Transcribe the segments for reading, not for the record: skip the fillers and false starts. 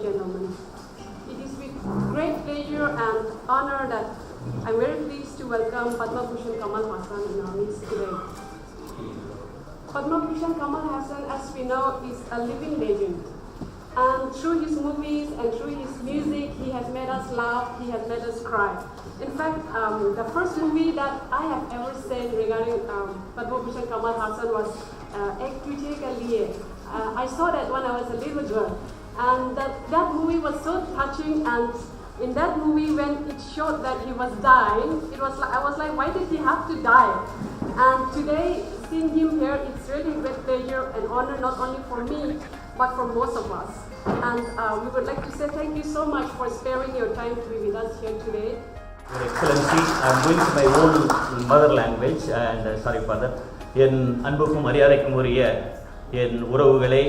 gentlemen. It is with great pleasure and honor that I'm very pleased to welcome Padmabhushan Kamal Haasan in our midst today. Padmabhushan Kamal Haasan, as we know, is a living legend. And through his movies and through his music, he has made us laugh, he has made us cry. In fact, the first movie that I have ever seen regarding Padmabhushan Kamal Haasan was Ek Tujhe Ka Liye. I saw that when I was a little girl. And that movie was so touching, and in that movie when it showed that he was dying, I was like, why did he have to die? And today, seeing him here, it's really a great pleasure and honor not only for me, but for most of us. And we would like to say thank you so much for sparing your time to be with us here today. Your Excellency, I am going to my own mother language, and sorry for that. என் அன்புக்கும் மரியாதைக்கும் உரிய என் உறவுகளை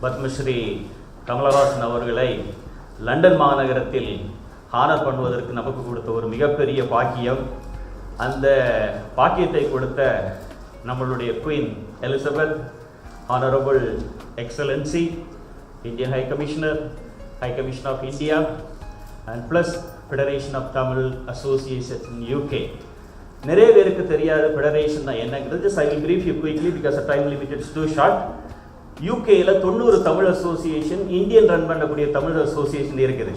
பத்மஸ்ரீ கமலஹாசன் அவர்களை London மாநகரத்தில் honour பண்ணுவதற்கு நமக்கு கொடுத்த ஒரு மிகப்பெரிய பாக்கியம். அந்த பாக்கியத்தை கொடுத்த நம்மளுடைய queen Elizabeth, honourable excellency, Indian high commissioner of India, and plus federation of Tamil association in UK. நிறைய பேருக்கு தெரியாத ஃபெடரேஷன் தான் என்னங்கிறது. Just I will brief you quickly because time limit it's too short. யூகேயில் 90 தமிழ் அசோசியேஷன், இந்தியன் ரன் பண்ணக்கூடிய Tamil association இருக்குது.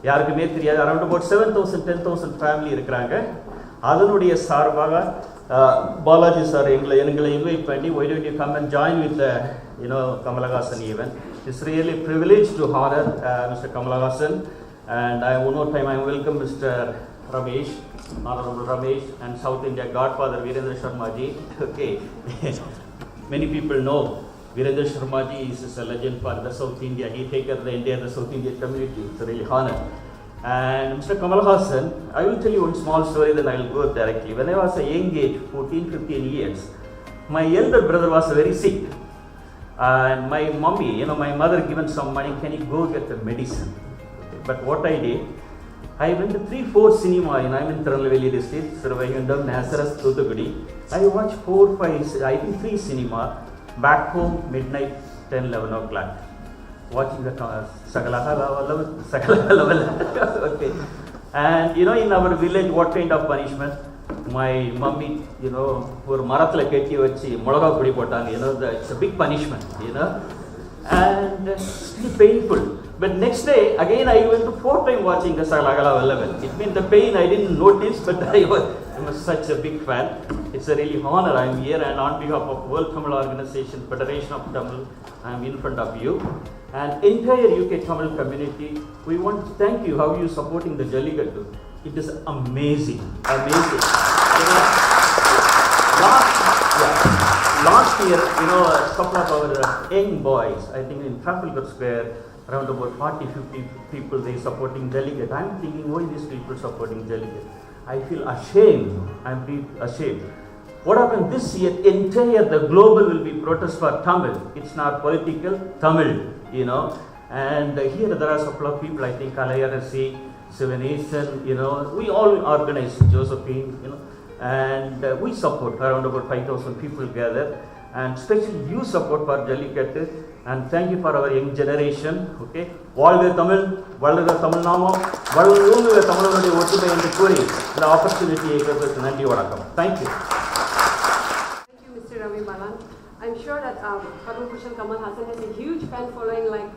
யாருக்குமே தெரியாது. அரௌண்ட் அபவுட் 7,000-10,000 ஃபேமிலி இருக்கிறாங்க. அதனுடைய சார்பாக பாலாஜி சார் எங்களை இன்வைட் பண்ணி, why don't you come and join with Kamal Haasan event. It's really a privilege to honor Mr. Kamal Haasan, and one more time I welcome Mr. Ramesh, Honorable Ramesh, and South India Godfather Virendra Sharma ji. Okay, many people know Virendra Sharma ji is a legend for the South India. He take care of the entire South Indian community. It's a really honor. And Mr. Kamal Haasan, I will tell you one small story, then I will go directly. When I was a young age, 14-15 years, my elder brother was very sick. And my mommy, my mother given some money, can you go get the medicine? Okay. But what I did, I went to 3-4 cinema, I'm in Tirunelveli district, Sirvaiyundam, Nazareth, Thuthukudi. I watched 4-5, I think 3 cinema, back home midnight, 10-11 o'clock. Watching the Sakalakala. Okay. And in our village, what kind of punishment? My mummy, ஒரு மரத்துல கட்டி வச்சு மிளகா பொடி போட்டாங்க. It's a big punishment, and still painful. But next day, again I went to 4 times watching the Sakalakala level. It means the pain I didn't notice, but I was such a big fan. It's a really honor I am here, and on behalf of World Tamil Organization, Federation of Tamil, I am in front of you. And entire UK Tamil community, we want to thank you how you supporting the Jallikattu. It is amazing. Last year, a couple of our young boys, I think in Trafalgar Square, around about 40-50 people, they supporting Jallikattu. I'm thinking, why these people supporting Jallikattu? I feel ashamed. I'm ashamed. What happened this year? Entire the global will be protest for Tamil. It's not political, Tamil. And here there are a couple of people, I think Kalayarasi, Sivanation, we all organize, Josephine, and we support around about 5,000 people gather, and especially you support for Jallikattu, and thank you for our young generation. Okay, வாழ்க தமிழ், வளர்க தமிழ் நாமம், வளர்க தமிழனுடைய ஒற்றுமை என்று கூறி இந்த ஆப்பர்ச்சுனிட்டியை கொடுத்ததற்கு நன்றி, வணக்கம். Thank you. Thank you, Mr. Ravi Balan. I'm sure that Padmabhushan Kamal Haasan has a huge fan following, like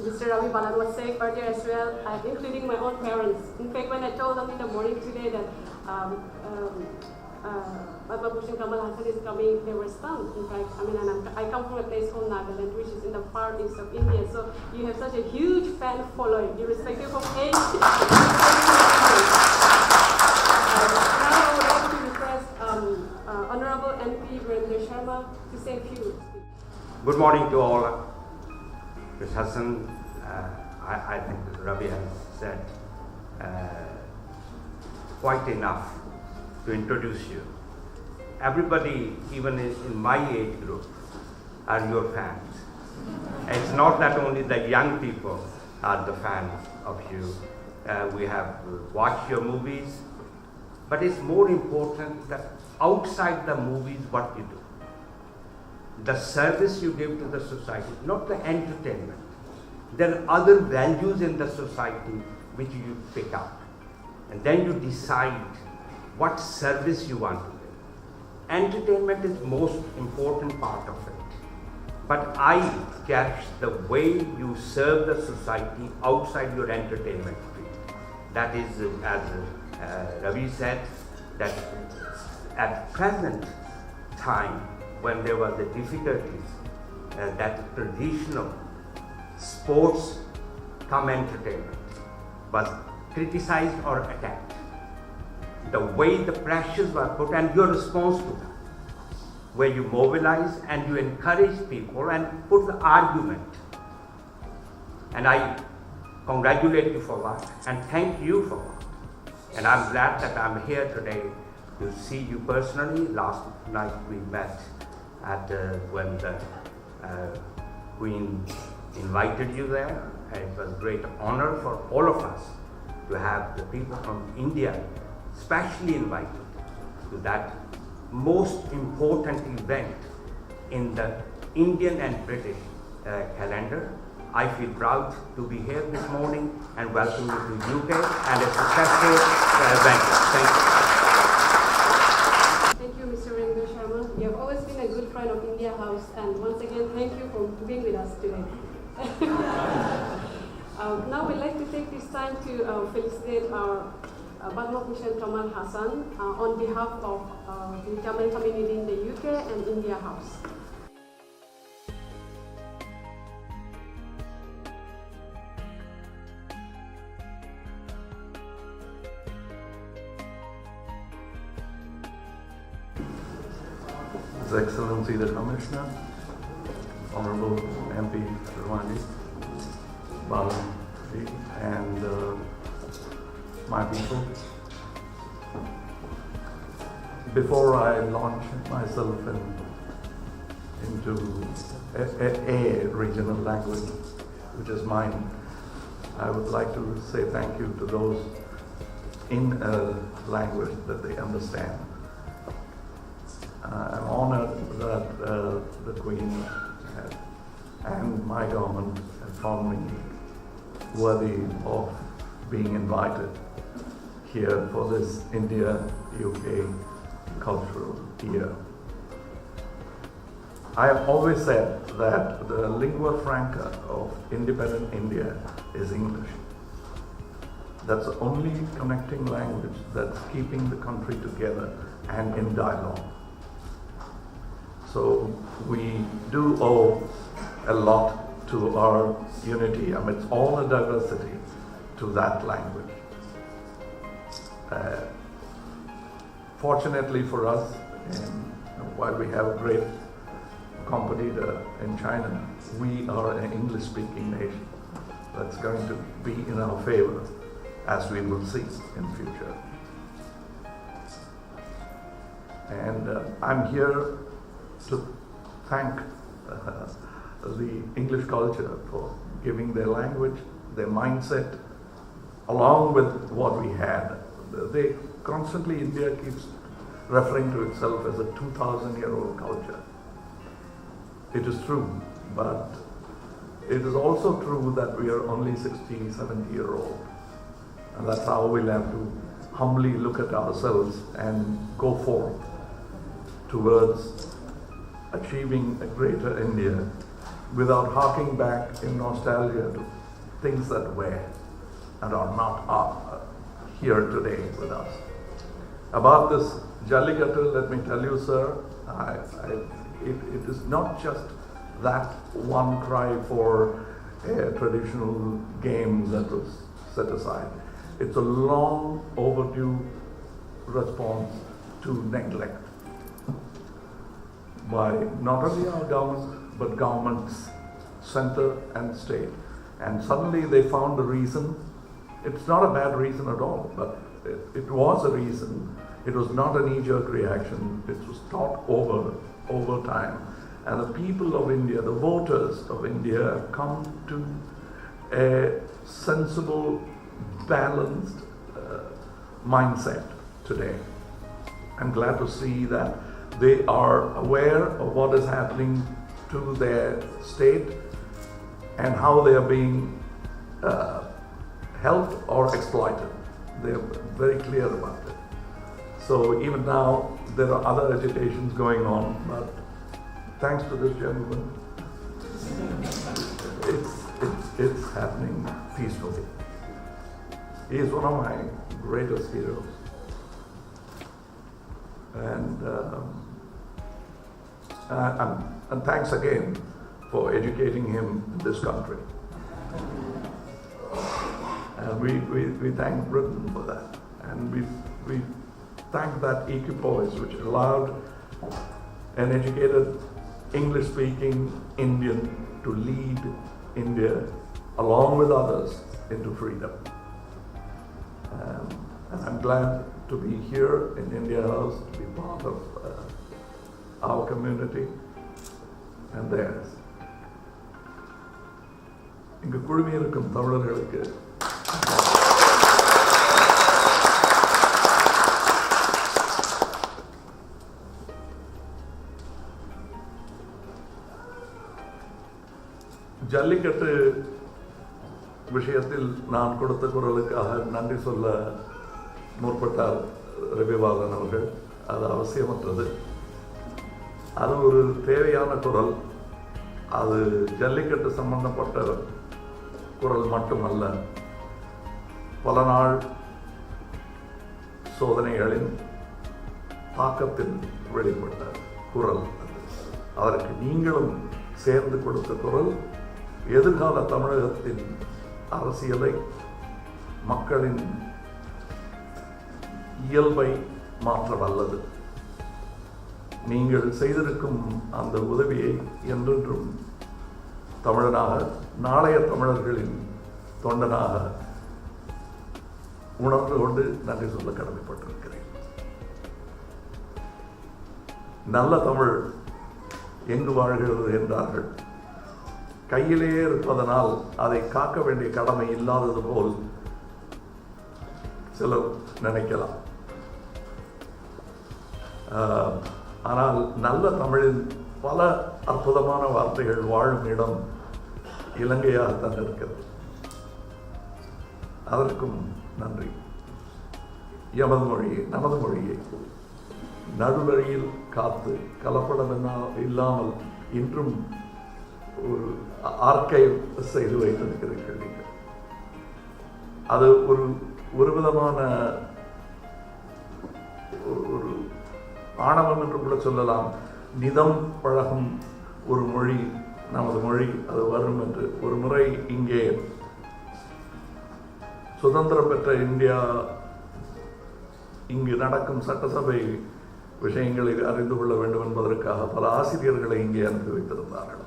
Mr. Ravi Balan was saying earlier as well, including my own parents. In fact, when I told them in the morning today that Padmabhushan Kamal Haasan is coming, they were stunned. In fact, I come from a place called Nagaland, which is in the far east of India. So you have such a huge fan following, irrespective of age. Now I would like to request Honorable MP Virendra Sharma to say a few words. Good morning to all. Mr. Hassan, I think Ravi has said quite enough to introduce you. Everybody, even in my age group, are your fans. It's not that only the young people are the fans of you. We have watched your movies, but it's more important that outside the movies, what you do. The service you give to the society, not the entertainment. There are other values in the society which you pick up. And then you decide what service you want to give. Entertainment is most important part of it. But I cherish the way you serve the society outside your entertainment field. That is, as Ravi said, that at present time, when there were the difficulties, that traditional sports come entertainment was criticized or attacked. The way the pressures were put and your response to them, where you mobilize and you encourage people and put the argument. And I congratulate you for that and thank you for that. And I'm glad that I'm here today to see you personally. Last night we met at when the Queen invited you there. And it was a great honor for all of us to have the people from India specially invited to that most important event in the Indian and British calendar. I feel proud to be here this morning and welcome you to UK and a successful event. Thank you. Thank you, Mr. Rengdu Sharma. You have always been a good friend of India House, and once again, thank you for being with us today. Now we'd like to take this time to felicitate our Padmabhushan Kamal Hassan on behalf of the Tamil community in the UK and India House. His Excellency the Commissioner, Honorable MP Rwandi, Balaji, and my people. Before I launch myself into a regional language, which is mine, I would like to say thank you to those in a language that they understand. I'm honored that the Queen and my government have found me worthy of being invited here for this India-UK cultural year. I have always said that the lingua franca of independent India is English. That's the only connecting language that's keeping the country together and in dialogue. So we do owe a lot to our unity amidst all the diversity to that language. Fortunately for us, while we have a great competitor in China, we are an English-speaking nation. That's going to be in our favor, as we will see in future. And I'm here to thank the English culture for giving their language, their mindset, along with what we had. They constantly, India keeps referring to itself as a 2,000-year-old culture. It is true, but it is also true that we are only 60, 70-year-old. And that's how we'll have to humbly look at ourselves and go forward towards achieving a greater India without harking back in nostalgia to things that were and are not here today with us. About this Jallikattu, let me tell you, sir, it is not just that one cry for a traditional game that was set aside. It's a long overdue response to neglect by not only our government, but governments, center and state. And suddenly they found a reason. It's not a bad reason at all, but it was a reason. It was not a knee-jerk reaction. It was thought over time. And the people of India, the voters of India, have come to a sensible, balanced mindset today. I'm glad to see that they are aware of what is happening to their state and how they are being helped or exploited. They are very clear about it. So even now, there are other agitations going on, but thanks to this gentleman, it's happening peacefully. He is one of my greatest heroes. And thanks again for educating him in this country. And we thank Britain for that. And we thank that equipoise which allowed an educated English-speaking Indian to lead India along with others into freedom. And I'm glad to be here in India House, to be part of our community and theirs. இங்கு குழுமியிருக்கும் தமிழர்களுக்கு ஜல்லிக்கட்டு விஷயத்தில் நான் கொடுத்த குரலுக்காக நன்றி சொல்ல முற்பட்டார் ரவிபாலன் அவர்கள். அது அவசியமற்றது. அது ஒரு தேவையான குரல். அது ஜல்லிக்கட்டு சம்பந்தப்பட்ட குரல் மட்டுமல்ல, பல நாள் சோதனைகளின் தாக்கத்தில் வெளிப்பட்ட குரல். அதற்கு நீங்களும் சேர்ந்து கொடுத்த குரல் எதிர்கால தமிழகத்தின் அரசியலை, மக்களின் இயல்பை மாற்ற வல்லது. நீங்கள் செய்திருக்கும் அந்த உதவியை என்றென்றும் தமிழனாக, நாளைய தமிழர்களின் தொண்டனாக உணர்ந்து கொண்டு நன்றி சொல்ல கடமைப்பட்டிருக்கிறேன். நல்ல தமிழ் எங்கு வாழ்கிறது என்றார்கள். கையிலேயே இருப்பதனால் அதை காக்க வேண்டிய கடமை இல்லாதது போல் சிலர் நினைக்கலாம். ஆனால் நல்ல தமிழின் பல அற்புதமான வார்த்தைகள் வாழும் இடம் இலங்கையாகத்தான் இருக்கிறது. அதற்கும் நன்றி. நமது மொழியை நடுவழியில் காத்து கலப்படம் இல்லாமல் இன்றும் ஒரு ஆர்கைவ் செய்து வைத்திருக்கிறீர்கள் நீங்கள். அது ஒரு விதமான ஒரு ஆணவம் என்று கூட சொல்லலாம். நிதம் பழகும் ஒரு மொழி நமது மொழி, அது வரும் என்று ஒரு முறை இங்கே சுதந்திரம் பெற்ற இந்தியா இங்கு நடக்கும் சட்டசபை விஷயங்களை அறிந்து கொள்ள வேண்டும் என்பதற்காக பல ஆசிரியர்களை இங்கே அனுப்பி வைத்திருந்தார்கள்.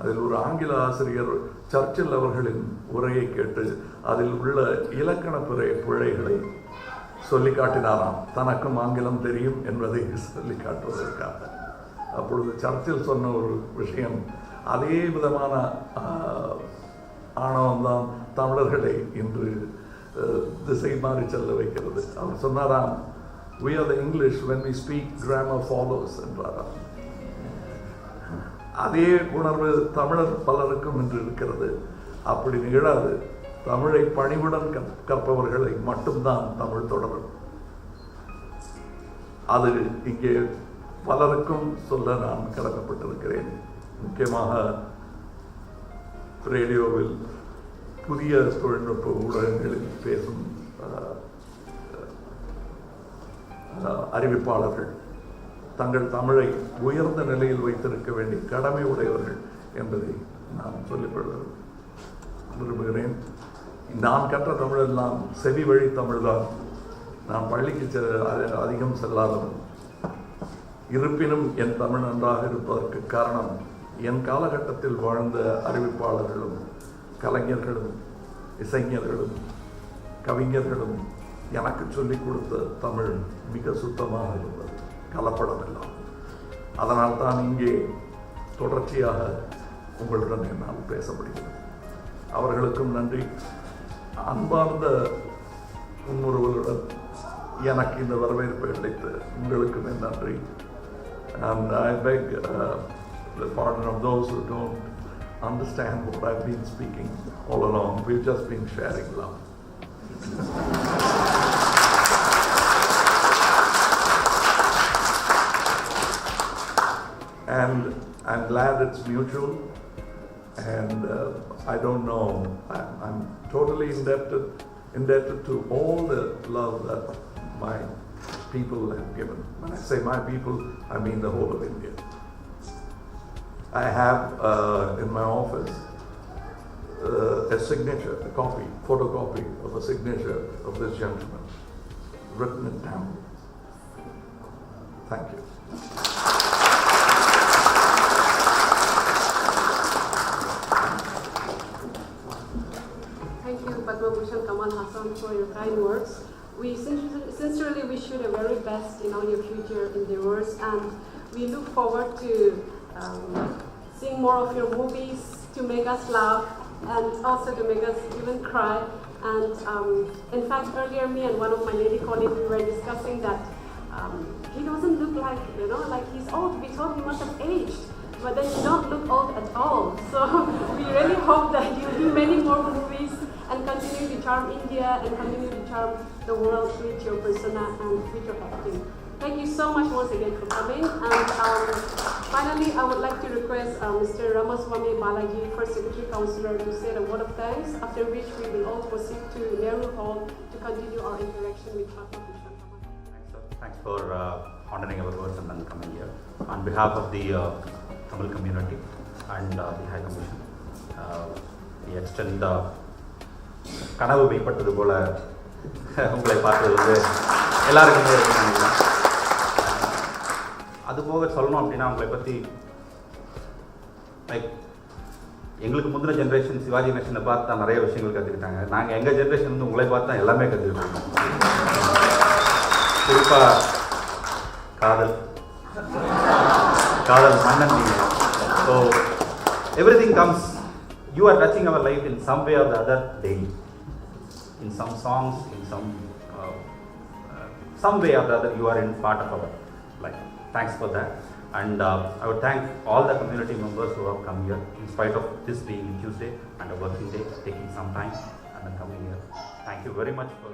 அதில் ஒரு ஆங்கில ஆசிரியர் சர்ச்சில் அவர்களின் உரையை கேட்டு அதில் உள்ள இலக்கண பிழைகளை சொல்லி காட்டினாராம். தனக்கும் ஆங்கிலம் தெரியும் என்பதை சொல்லி காட்டுவதற்காக. அப்பொழுது சர்ச்சில் சொன்ன ஒரு விஷயம், அதே விதமான ஆணவம்தான் தமிழர்களை இன்று திசை மாறி செல்ல வைக்கிறது. அவர் சொன்னாராம், we are the English when we speak, grammar follows என்றாராம். அதே உணர்வு தமிழர் பலருக்கும் இன்று இருக்கிறது. அப்படி நிகழாது. தமிழை பணிவுடன் கற்பவர்களை மட்டும்தான் தமிழ் தொடரும். அது இங்கே பலருக்கும் சொல்ல நான் கடமைப்பட்டிருக்கிறேன். முக்கியமாக ரேடியோவில் புதிய தொழில்நுட்ப ஊடகங்களில் பேசும் அறிவிப்பாளர்கள் தங்கள் தமிழை உயர்ந்த நிலையில் வைத்திருக்க வேண்டிய கடமை உடையவர்கள் என்பதை நான் சொல்லிக்கொள்ள விரும்புகிறேன். நான் கற்ற தமிழெல்லாம் செவி வழி தமிழ்தான். நான் பள்ளிக்கு அதிகம் செல்லாதவன். இருப்பினும் என் தமிழ் நன்றாக இருப்பதற்கு காரணம் என் காலகட்டத்தில் வாழ்ந்த அறிவிப்பாளர்களும் கலைஞர்களும் இசைஞர்களும் கவிஞர்களும் எனக்கு சொல்லிக் கொடுத்த தமிழ் மிக சுத்தமாக இருந்தது, கலப்படம் எல்லாம். அதனால் தான் இங்கே தொடர்ச்சியாக உங்களுடன் என்னால் பேச முடிகிறது. அவர்களுக்கும் நன்றி. அன்பார்ந்த முன்னுறவுகளுடன் எனக்கு இந்த வரவேற்பை அளித்து உங்களுக்குமே நன்றி. And I beg the pardon of those who don't understand what I've been speaking all along. We've just been sharing love. And I'm glad it's mutual. And I don't know, I'm totally indebted to all the love that my people have given. When I say my people, I mean the whole of India. I have in my office a signature, a copy, photocopy of a signature of this gentleman, written in Tamil. Thank you. Thank you, Padmabhushan, Kamal, Hassan, for your kind words. We sincerely wish you the very best in all your future endeavors, and we look forward to seeing more of your movies to make us laugh and also to make us even cry. And in fact, earlier me and one of my lady colleagues, we were discussing that he doesn't look like, like he's old. We thought he must have aged, but then you don't look old at all. So we really hope that you do many more movies and continue to charm India and continue to charm the world with your persona and with your acting. Thank you so much once again for coming. And finally, I would like to request Mr. Ramaswamy Balaji, First Secretary Councillor, to say a word of thanks, after which we will all proceed to Nehru Hall to continue our interaction with Padmabhushan. Thanks for honoring our words and then coming here. On behalf of the Tamil community and the High Commission, we extend the கனவு மெய்ப்பட்டது போல உங்களை பார்த்தது எல்லாருக்குமே இருக்குங்க. அதுபோக சொல்லணும் அப்படின்னா உங்களை பற்றி லைக் எங்களுக்கு முந்தின ஜென்ரேஷன் சிவாஜி கணேசனை பார்த்து தான் நிறைய விஷயங்கள் கற்றுக்கிட்டாங்க. நாங்கள் எங்கள் ஜென்ரேஷன் வந்து உங்களை பார்த்து தான் எல்லாமே கற்றுக்கிட்டோம். குறிப்பாக காதல் மன்னன் நீங்கள். So everything comes, you are touching our life in some way or the other daily. In some songs, in some way or the other, you are in part of our life. Thanks for that. And I would thank all the community members who have come here, in spite of this being Tuesday and a working day, taking some time and then coming here. Thank you very much for